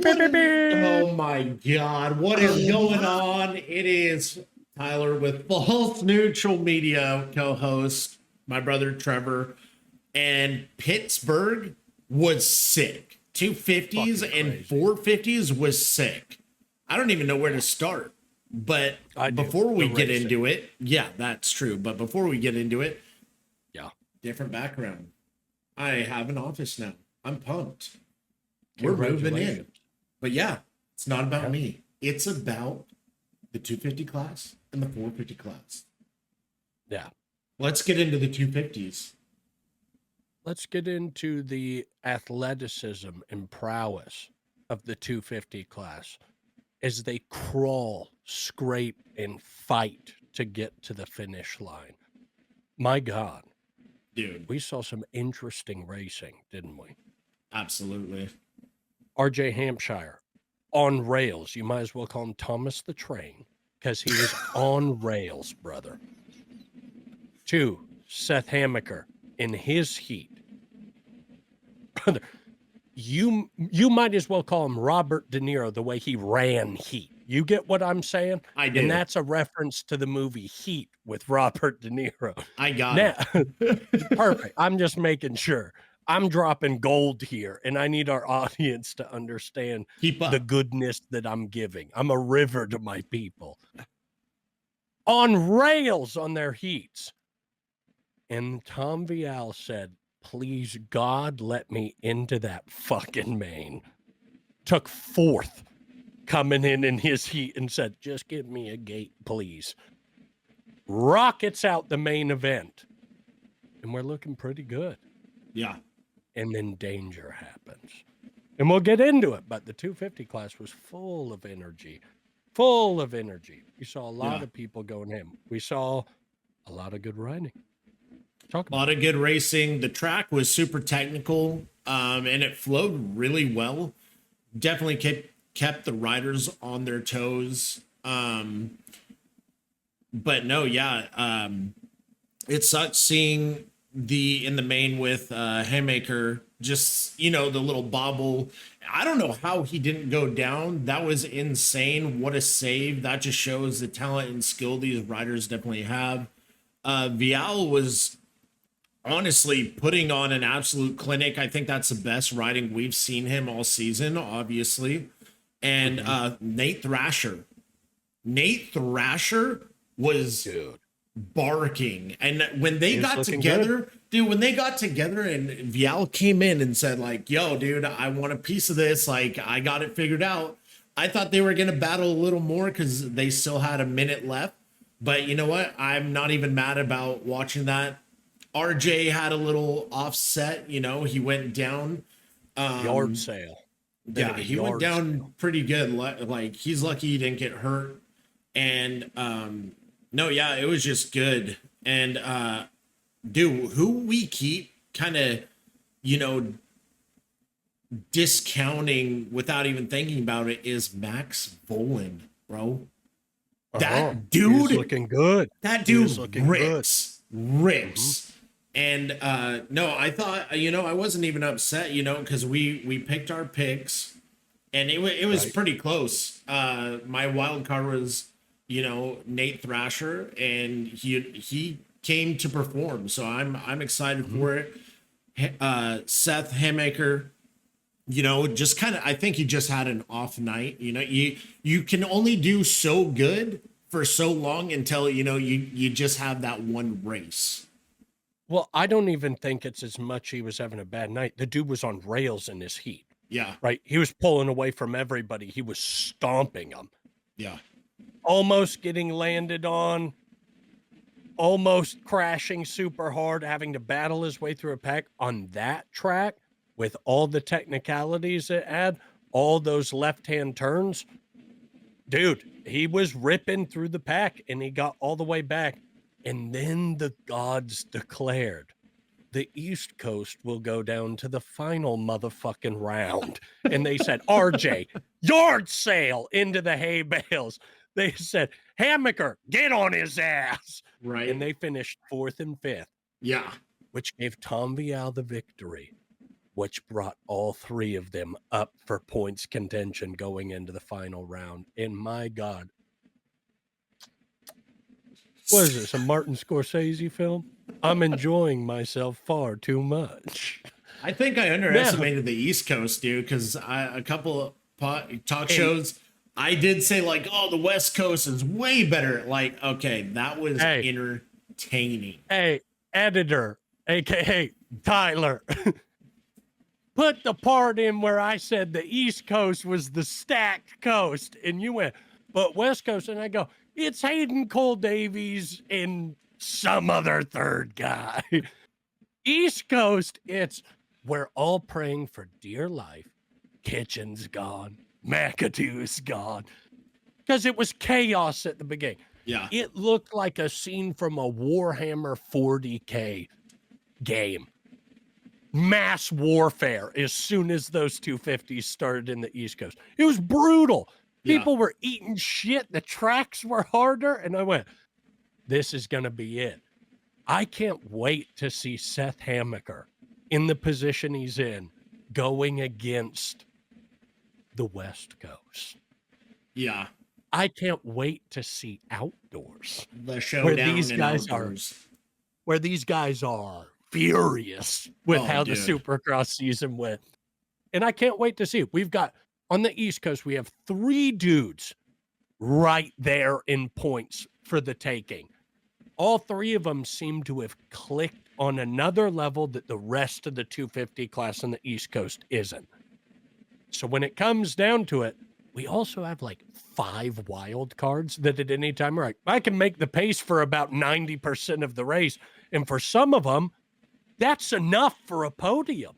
Oh my God, what is going on? It is Tyler with False Neutral Media co-host, my brother Trevor, and Pittsburgh was sick. 250s and 450s was sick. I don't even know where to start. But before we get into it, yeah, that's true. But before we get into it, yeah, different background. I have an office now. I'm pumped. We're moving in. But yeah, it's not about me. It's about the 250 class and the 450 class. Yeah. Let's get into the 250s. Let's get into the athleticism and prowess of the 250 class as they crawl, scrape, and fight to get to the finish line. My God. Dude. We saw some interesting racing, didn't we? Absolutely. RJ Hampshire on rails. You might as well call him Thomas the Train because he was on rails, brother. 2, Seth Hammaker in his heat. Brother, you might as well call him Robert De Niro the way he ran Heat. You get what I'm saying? I do. And that's a reference to the movie Heat with Robert De Niro. I got it. Perfect. I'm just making sure. I'm dropping gold here, and I need our audience to understand the goodness that I'm giving. I'm a river to my people. On rails on their heats. And Tom Vial said, please, God, let me into that fucking main. Took 4th coming in his heat and said, just give me a gate, please. Rockets out the main event. And we're looking pretty good. Yeah. And then danger happens. And we'll get into it, but the 250 class was full of energy. Full of energy. We saw a lot of people going in. We saw a lot of good riding. A lot of good racing. The track was super technical, and it flowed really well. Definitely kept the riders on their toes. But no, yeah, it sucks seeing in the main with Haymaker, just, the little bobble. I don't know how he didn't go down. That was insane. What a save. That just shows the talent and skill these riders definitely have. Vial was honestly putting on an absolute clinic. I think that's the best riding we've seen him all season, obviously. And Nate Thrasher was barking. And when they got together, when they got together and Vial came in and said like, yo, dude, I want a piece of this. Like, I got it figured out. I thought they were going to battle a little more because they still had a minute left. But you know what? I'm not even mad about watching that. RJ had a little offset, he went down. Yard sale. Yeah, he went down pretty good. Like, he's lucky he didn't get hurt. And no, yeah, it was just good. And dude, who we keep kind of, discounting without even thinking about it is Max Volan, bro. That dude is looking good. That dude rips. And no, I thought, I wasn't even upset, because we picked our picks and it was pretty close. My wild card was, Nate Thrasher, and he came to perform. So I'm excited for it. Seth Haymaker, just kind of, I think he just had an off night. You can only do so good for so long until, you just have that one race. Well, I don't even think it's as much he was having a bad night. The dude was on rails in his heat. Yeah. Right? He was pulling away from everybody. He was stomping them. Yeah. Almost getting landed on. Almost crashing super hard, having to battle his way through a pack on that track with all the technicalities it had, all those left-hand turns. Dude, he was ripping through the pack and he got all the way back. And then the gods declared the East Coast will go down to the final motherfucking round. And they said, RJ, yard sale into the hay bales. They said, Hammaker, get on his ass. Right. And they finished 4th and 5th. Yeah. Which gave Tom Vial the victory. which brought all three of them up for points contention going into the final round. And my God, what is this, a Martin Scorsese film? I'm enjoying myself far too much. I think I underestimated the East Coast, dude, because a couple of talk shows, I did say, like, oh, the West Coast is way better. Like, okay, that was entertaining. Hey, editor, a.k.a. Tyler, put the part in where I said the East Coast was the stacked coast, and you went, but West Coast, and I go, it's Hayden Cole Davies and some other third guy. East Coast, it's we're all praying for dear life. Kitchen's gone. McAdoo's gone. Because it was chaos at the beginning. Yeah. It looked like a scene from a Warhammer 40K game. Mass warfare as soon as those 250s started in the East Coast. It was brutal. People were eating shit. The tracks were harder. And I went, this is going to be it. I can't wait to see Seth Hammaker in the position he's in going against the West Coast. Yeah. I can't wait to see outdoors. The showdown where these guys are furious with how the Supercross season went. And I can't wait to see it. We've got, on the East Coast, we have 3 dudes right there in points for the taking. All 3 of them seem to have clicked on another level that the rest of the 250 class on the East Coast isn't. So when it comes down to it, we also have like 5 wild cards that at any time are like, I can make the pace for about 90% of the race. And for some of them, that's enough for a podium.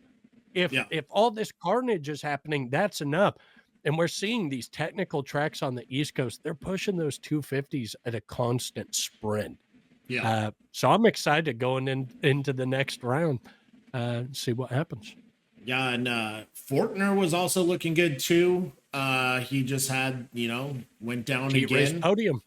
If all this carnage is happening, that's enough. And we're seeing these technical tracks on the East Coast. They're pushing those 250s at a constant sprint. Yeah. So I'm excited going into the next round, see what happens. Yeah, and Fortner was also looking good too. He just had, went down again. Podium.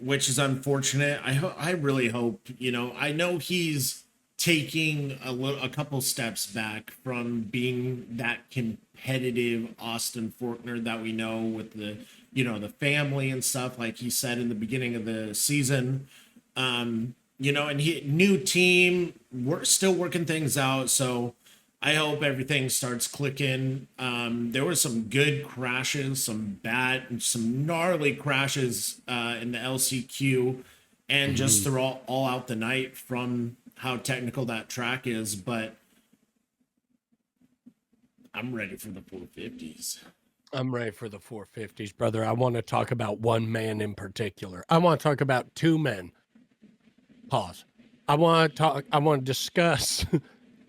Which is unfortunate. I really hope, I know he's taking a couple steps back from being that competitive Austin Fortner that we know with the, the family and stuff, like he said in the beginning of the season. And he new team, we're still working things out. So I hope everything starts clicking. There were some good crashes, some gnarly crashes in the LCQ, and just throughout all out the night from how technical that track is. But I'm ready for the 450s. I'm ready for the 450s, brother. I want to talk about one man in particular. I want to talk about 2 men. Pause. I want to discuss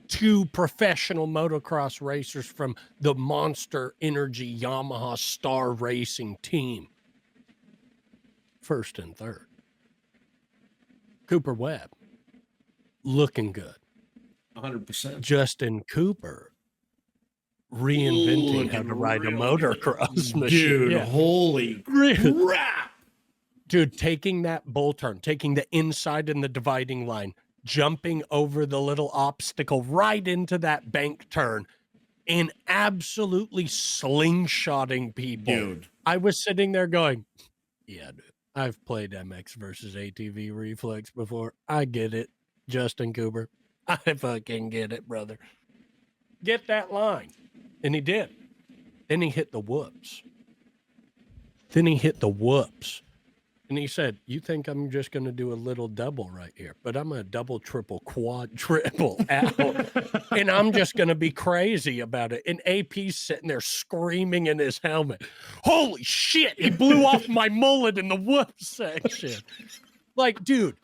2 professional motocross racers from the Monster Energy Yamaha Star Racing team. First and third. Cooper Webb. Looking good. 100%. Justin Cooper. Reinventing how to ride a motocross machine. Dude, holy crap. Dude, taking that bull turn, taking the inside and the dividing line, jumping over the little obstacle right into that bank turn, and absolutely slingshotting people. Dude. I was sitting there going, yeah, dude, I've played MX versus ATV Reflex before. I get it, Justin Cooper. I fucking get it, brother. Get that line. And he did. Then he hit the whoops. And he said, you think I'm just going to do a little double right here, but I'm a double, triple, quadruple out. And I'm just going to be crazy about it. And AP's sitting there screaming in his helmet. Holy shit. He blew off my mullet in the whoop section. Like, dude,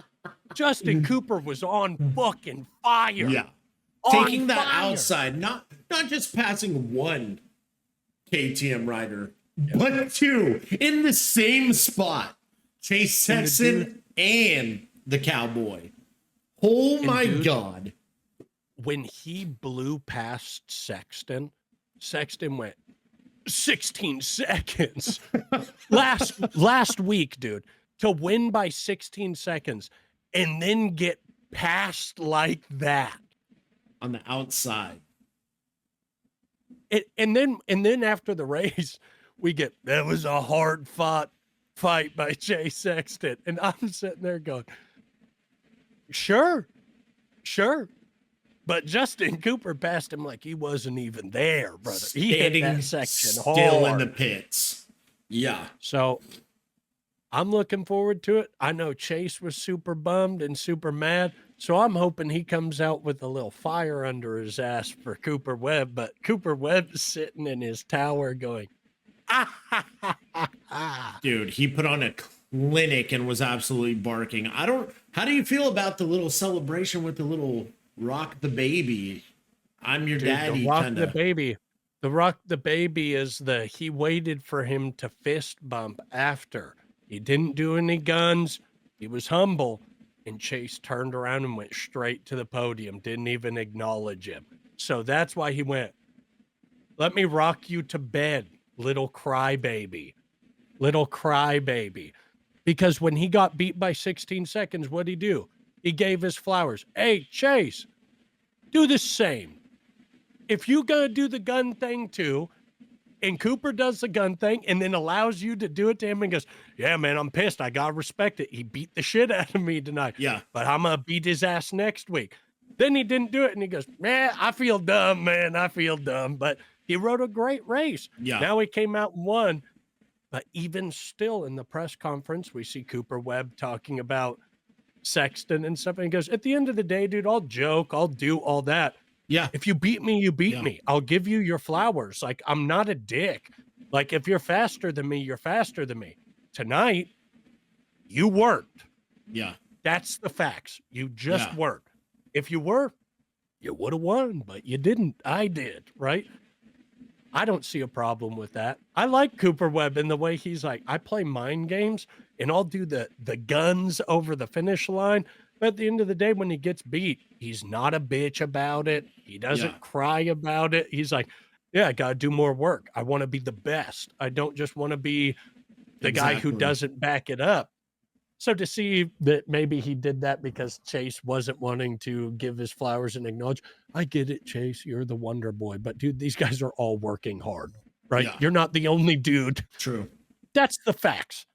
Justin Cooper was on fucking fire. Yeah. Taking that outside, not just passing one KTM rider, but 2 in the same spot. Chase Sexton and the Cowboy. Oh my God. When he blew past Sexton went 16 seconds. last week, dude, to win by 16 seconds and then get passed like that. On the outside. And then after the race, we get, that was a hard fought fight by Chase Sexton. And I'm sitting there going, sure. But Justin Cooper passed him like he wasn't even there, brother. He hit that section still hard. in the pits. Yeah. So I'm looking forward to it. I know Chase was super bummed and super mad. So I'm hoping he comes out with a little fire under his ass for Cooper Webb. But Cooper Webb's sitting in his tower going, Dude, he put on a clinic and was absolutely barking. How do you feel about the little celebration with the little rock the baby? I'm your daddy. The rock kinda. the baby. The rock the baby is he waited for him to fist bump after. He didn't do any guns. He was humble. And Chase turned around and went straight to the podium. Didn't even acknowledge him. So that's why he went, let me rock you to bed, little crybaby. Little crybaby. Because when he got beat by 16 seconds, what'd he do? He gave his flowers. Hey, Chase, do the same. If you gonna do the gun thing too, and Cooper does the gun thing and then allows you to do it to him and goes, yeah, man, I'm pissed. I gotta respect it. He beat the shit out of me tonight. Yeah. But I'm gonna beat his ass next week. Then he didn't do it and he goes, man, I feel dumb, man. I feel dumb. But he rode a great race. Yeah. Now he came out and won. But even still in the press conference, we see Cooper Webb talking about Sexton and stuff. And he goes, at the end of the day, dude, I'll joke. I'll do all that. Yeah. If you beat me, you beat me. I'll give you your flowers. Like, I'm not a dick. Like, if you're faster than me, you're faster than me. Tonight, you weren't. Yeah. That's the facts. You just weren't. If you were, you would have won, but you didn't. I did, right? I don't see a problem with that. I like Cooper Webb in the way he's like, I play mind games and I'll do the guns over the finish line. But at the end of the day, when he gets beat, he's not a bitch about it. He doesn't cry about it. He's like, yeah, I got to do more work. I want to be the best. I don't just want to be the guy who doesn't back it up. So to see that maybe he did that because Chase wasn't wanting to give his flowers and acknowledge, I get it, Chase, you're the wonder boy. But dude, these guys are all working hard, right? Yeah. You're not the only dude. True. That's the facts.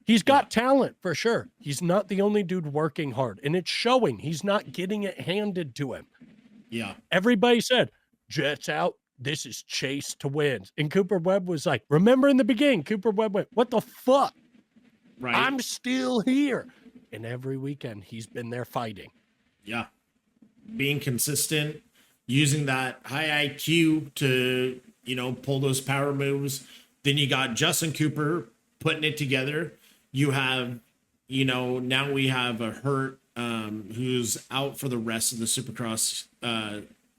He's got talent for sure. He's not the only dude working hard, and it's showing. He's not getting it handed to him. Yeah. Everybody said, Jets out. This is Chase to win. And Cooper Webb was like, remember in the beginning, Cooper Webb went, what the fuck? Right. I'm still here. And every weekend he's been there fighting. Yeah. Being consistent, using that high IQ to, pull those power moves. Then you got Justin Cooper putting it together. You have, now we have a Hurt who's out for the rest of the Supercross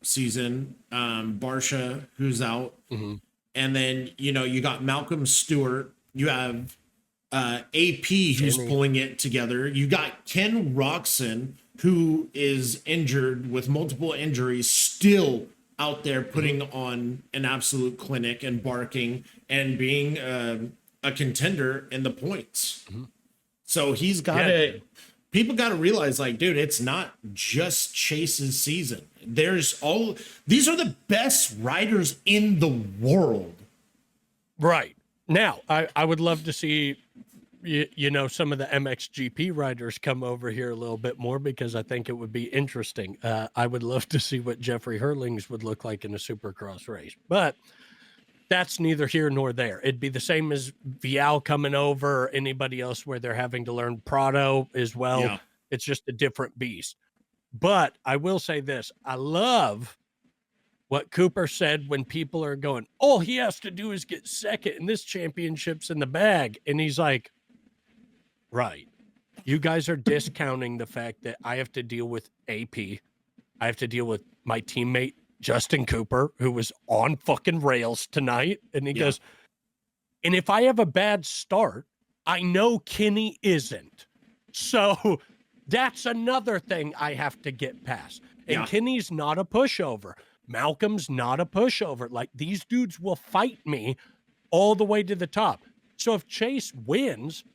season. Barsha, who's out. Mm-hmm. And then, you got Malcolm Stewart. You have AP, who's pulling it together. You got Ken Roxon, who is injured with multiple injuries, still out there putting on an absolute clinic and barking and being a contender in the points. Mm-hmm. So he's got to, people got to realize, like, dude, it's not just Chase's season. These are the best riders in the world. Right. Now, I would love to see, some of the MXGP riders come over here a little bit more because I think it would be interesting. I would love to see what Jeffrey Hurlings would look like in a Supercross race, but that's neither here nor there. It'd be the same as Vial coming over or anybody else where they're having to learn Prado as well. Yeah. It's just a different beast. But I will say this. I love what Cooper said when people are going, all he has to do is get second and this championship's in the bag. And he's like, right. You guys are discounting the fact that I have to deal with AP. I have to deal with my teammate, Justin Cooper, who was on fucking rails tonight. And he goes, and if I have a bad start, I know Kenny isn't. So that's another thing I have to get past. And Kenny's not a pushover. Malcolm's not a pushover. Like, these dudes will fight me all the way to the top. So if Chase wins,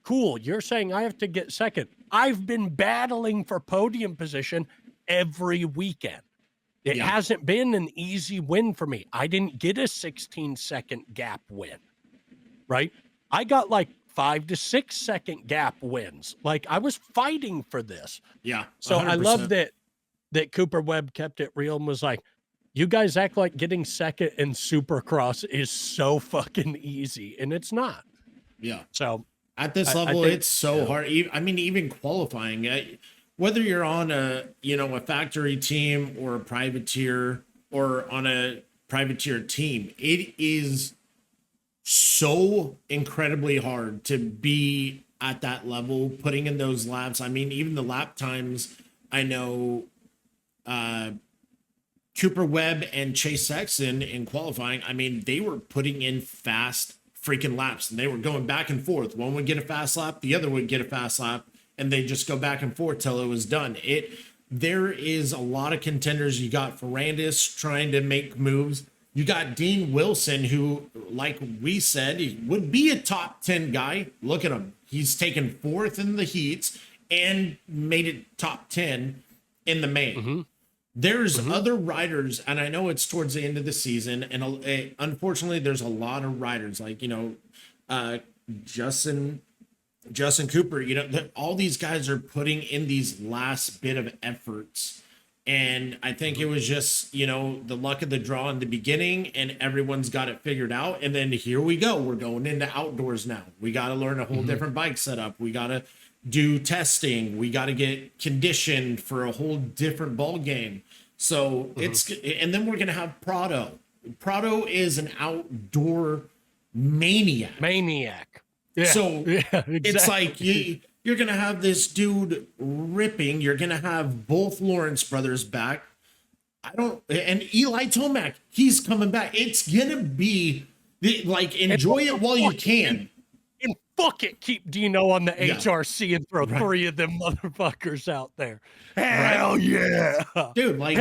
cool. You're saying I have to get second. I've been battling for podium position every weekend. It Yeah. hasn't been an easy win for me. I didn't get a 16-second gap win, right? I got like 5 to 6 second gap wins. Like I was fighting for this. Yeah. So I love 100%. that Cooper Webb kept it real and was like, you guys act like getting second in Supercross is so fucking easy, and it's not. Yeah. So At this I level, think, it's so hard. I mean, even qualifying, whether you're on a factory team or a privateer or on a privateer team, it is so incredibly hard to be at that level, putting in those laps. I mean, even the lap times, I know Cooper Webb and Chase Sexton in qualifying, I mean, they were putting in fast freaking laps and they were going back and forth. One would get a fast lap, the other would get a fast lap, and they just go back and forth till it was done. There is a lot of contenders. You got Ferrandis trying to make moves. You got Dean Wilson, who, like we said, he would be a top 10 guy. Look at him. He's taken fourth in the heats and made it top 10 in the main. mm-hmm. There's other riders, and I know it's towards the end of the season, and unfortunately, there's a lot of riders like Justin Cooper. All these guys are putting in these last bit of efforts, and I think it was just the luck of the draw in the beginning, and everyone's got it figured out. And then here we go. We're going into outdoors now. We got to learn a whole different bike setup. We got to do testing. We got to get conditioned for a whole different ball game. So and then we're going to have Prado. Prado is an outdoor maniac. Yeah. So exactly. it's like you're going to have this dude ripping. You're going to have both Lawrence brothers back. And Eli Tomac, he's coming back. It's going to be like, enjoy it while you can. And fuck it, keep Dino on the HRC and throw 3 of them motherfuckers out there. Hell yeah. Dude, like,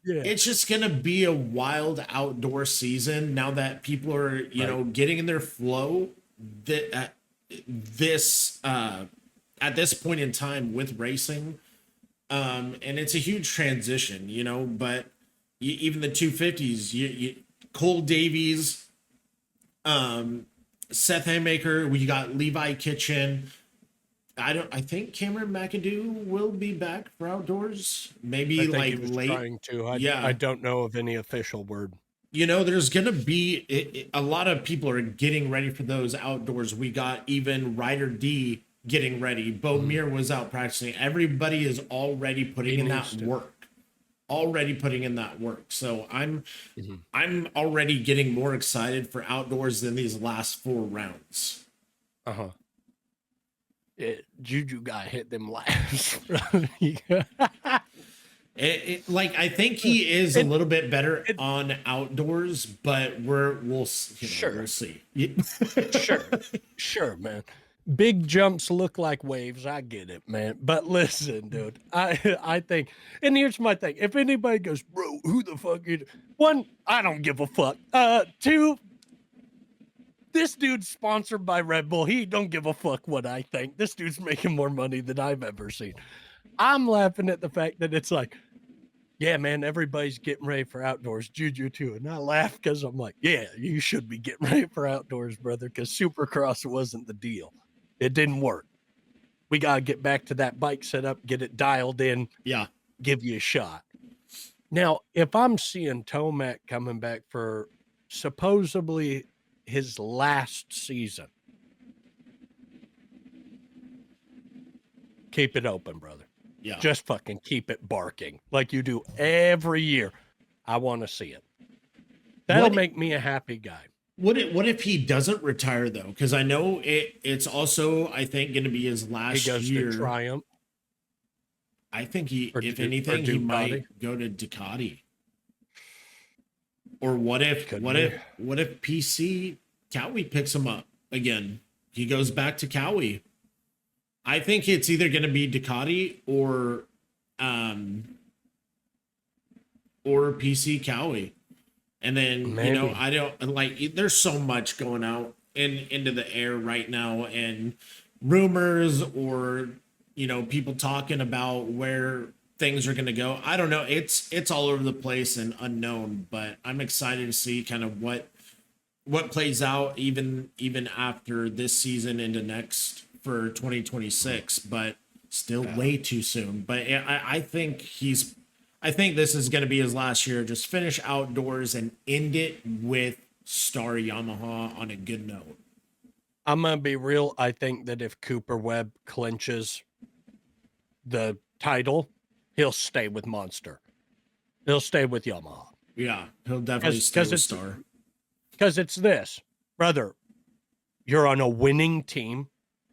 it's just going to be a wild outdoor season now that people are, getting in their flow at this point in time with racing. And it's a huge transition, but even the 250s, Cole Davies, Seth Haymaker, we got Levi Kitchen. I think Cameron McAdoo will be back for outdoors. Maybe like late. Trying to. I don't know of any official word. There's gonna be a lot of people are getting ready for those outdoors. We got even Ryder D getting ready. Bo Mir was out practicing. Everybody is already putting in that work. So I'm already getting more excited for outdoors than these last 4 rounds. Juju guy hit them last. I think he is a little bit better on outdoors, but we'll see. Sure, man. Big jumps look like waves. I get it, man. But listen, dude, I think, and here's my thing. If anybody goes, bro, who the fuck is? 1, I don't give a fuck. 2, this dude's sponsored by Red Bull. He don't give a fuck what I think. This dude's making more money than I've ever seen. I'm laughing at the fact that it's like, yeah, man, everybody's getting ready for outdoors. Juju too. And I laugh because I'm like, yeah, you should be getting ready for outdoors, brother, because Supercross wasn't the deal. It didn't work. We got to get back to that bike setup, get it dialed in. Yeah. Give you a shot. Now, if I'm seeing Tomac coming back for supposedly his last season, keep it open, brother. Yeah. Just fucking keep it barking like you do every year. I want to see it. That'll make me a happy guy. What if he doesn't retire though? Because I know it's also, I think, going to be his last year. He goes to Triumph. I think if anything, he might go to Ducati. Or what if PC Cowie picks him up again? He goes back to Cowie. I think it's either going to be Ducati or PC Cowie. And then, Maybe. I don't like, there's so much going out into the air right now, and rumors or, people talking about where things are going to go. I don't know. It's all over the place and unknown, but I'm excited to see kind of what plays out even after this season into next for 2026, but still way too soon. But I think I think this is going to be his last year. Just finish outdoors and end it with Star Yamaha on a good note. I'm going to be real. I think that if Cooper Webb clinches the title, he'll stay with Monster. He'll stay with Yamaha. Yeah, he'll definitely stay with Star. Because it's this, brother, you're on a winning team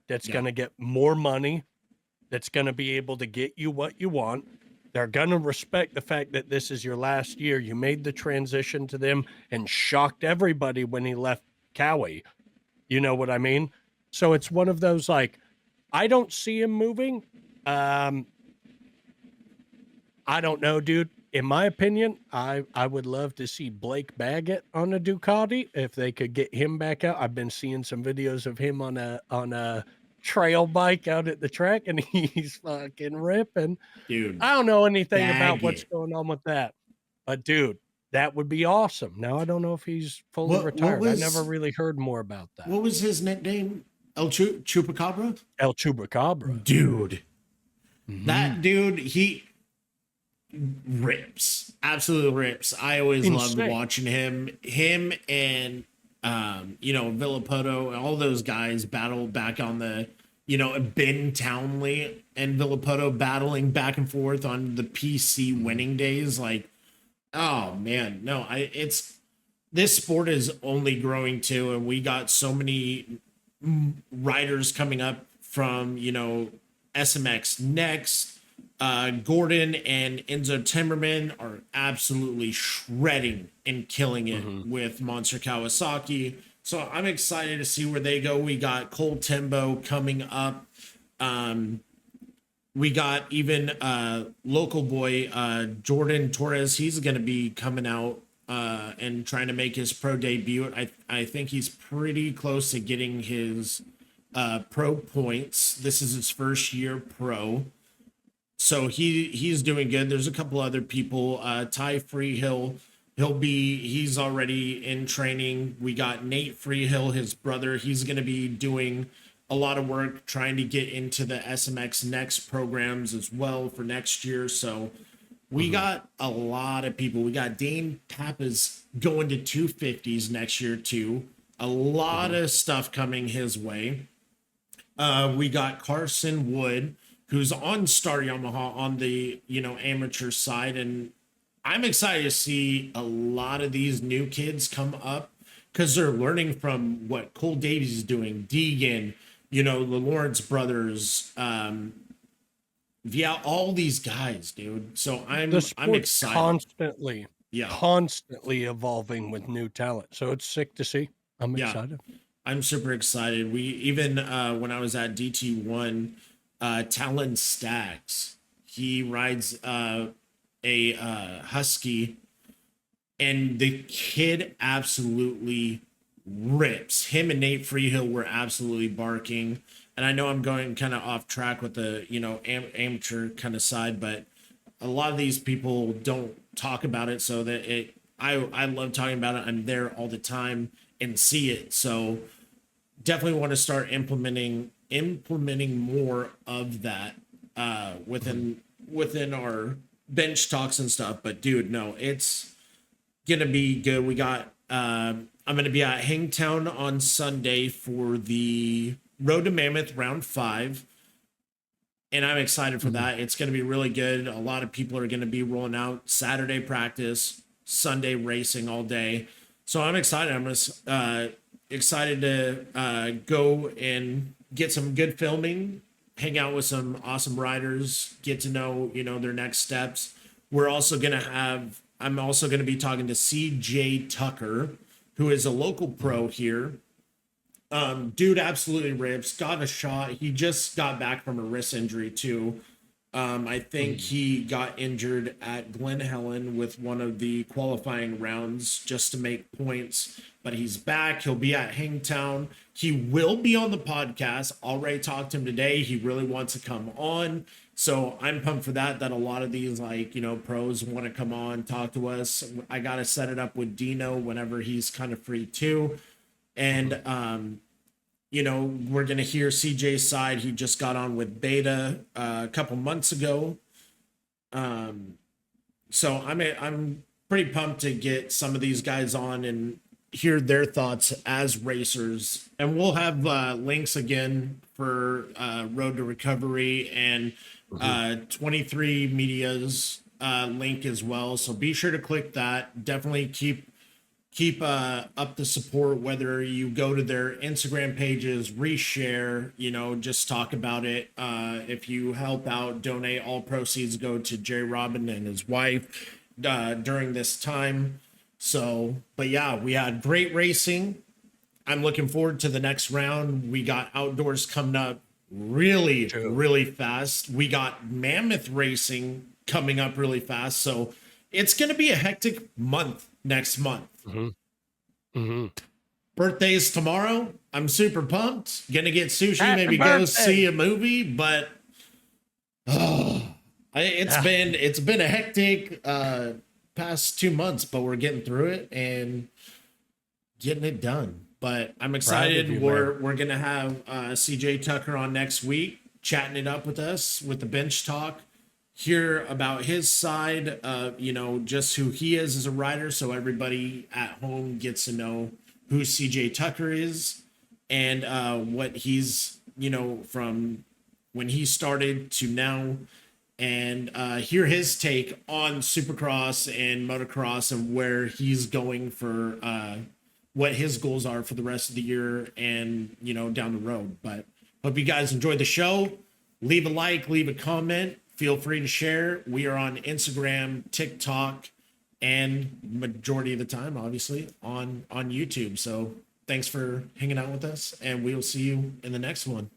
that's going to get more money, that's going to be able to get you what you want. They're going to respect the fact that this is your last year. You made the transition to them and shocked everybody when he left Cowie. You know what I mean? So it's one of those, like, I don't see him moving. I don't know, dude. In my opinion, I would love to see Blake Baggett on a Ducati if they could get him back out. I've been seeing some videos of him on a trail bike out at the track, and he's fucking ripping. Dude, I don't know anything about what's going on with that, but dude, that would be awesome. Now I don't know if he's fully retired. I never really heard more about that. What was his nickname? Chupacabra? El Chupacabra. Dude. That dude, he rips. Absolutely rips. I always loved watching him. Him and Villapoto, all those guys battle back on the, Ben Townley and Villapoto battling back and forth on the PC winning days. Like, oh man, no, this sport is only growing too, and we got so many riders coming up from, SMX next. Gordon and Enzo Timmerman are absolutely shredding and killing it with Monster Kawasaki. So I'm excited to see where they go. We got Cole Timbo coming up. We got even local boy Jordan Torres. He's going to be coming out and trying to make his pro debut. I think he's pretty close to getting his pro points. This is his first year pro. So he's doing good. There's a couple other people. Ty Freehill, he's already in training. We got Nate Freehill, his brother. He's going to be doing a lot of work trying to get into the SMX Next programs as well for next year. So we got a lot of people. We got Dane Pappas going to 250s next year too. A lot of stuff coming his way. We got Carson Wood, who's on Star Yamaha on the, amateur side. And I'm excited to see a lot of these new kids come up because they're learning from what Cole Davies is doing, Deegan, the Lawrence brothers, all these guys, dude. So I'm excited. Constantly evolving with new talent. So it's sick to see. I'm excited. I'm super excited. We even, when I was at DT1, Talon Stacks, he rides a Husky, and the kid absolutely rips. Him and Nate Freehill were absolutely barking. And I know I'm going kind of off track with the amateur kind of side, but a lot of these people don't talk about it. So that I love talking about it. I'm there all the time and see it. So definitely want to start implementing more of that within our bench talks and stuff. But dude, no, it's gonna be good. We got I'm gonna be at Hangtown on Sunday for the Road to Mammoth round 5, and I'm excited for that. It's gonna be really good. A lot of people are gonna be rolling out Saturday practice, Sunday racing all day. So I'm excited. I'm excited to go and get some good filming, hang out with some awesome riders, get to know, their next steps. I'm also going to be talking to CJ Tucker, who is a local pro here. Dude absolutely rips, got a shot. He just got back from a wrist injury too. I think he got injured at Glen Helen with one of the qualifying rounds just to make points, but he's back. He'll be at Hangtown. He will be on the podcast. Already talked to him today. He really wants to come on. So I'm pumped for that, that a lot of these, like, you know, pros want to come on, talk to us. I got to set it up with Dino whenever he's kind of free too. And, you know, we're going to hear CJ's side. He just got on with Beta a couple months ago. So I'm pretty pumped to get some of these guys on and hear their thoughts as racers. And we'll have links again for Road to Recovery and 23 Media's link as well. So be sure to click that. Definitely keep up the support, whether you go to their Instagram pages, reshare, you know, just talk about it. If you help out, donate, all proceeds go to Jerry Robin and his wife during this time. So, but yeah, we had great racing. I'm looking forward to the next round. We got outdoors coming up really fast. We got mammoth racing coming up really fast. So it's going to be a hectic month next month. Birthday's tomorrow. I'm super pumped. Gonna get sushi, Happy maybe birthday. go see a movie, but it's been a hectic past 2 months, but we're getting through it and getting it done. But I'm excited. We're gonna have CJ Tucker on next week, chatting it up with us with the bench talk. Hear about his side, you know, just who he is as a rider, so everybody at home gets to know who CJ Tucker is and what he's, you know, from when he started to now, and hear his take on Supercross and motocross and where he's going for what his goals are for the rest of the year and, you know, down the road. But hope you guys enjoyed the show. Leave a like, leave a comment. Feel free to share. We are on Instagram, TikTok, and majority of the time, obviously, on YouTube. So thanks for hanging out with us, and we'll see you in the next one.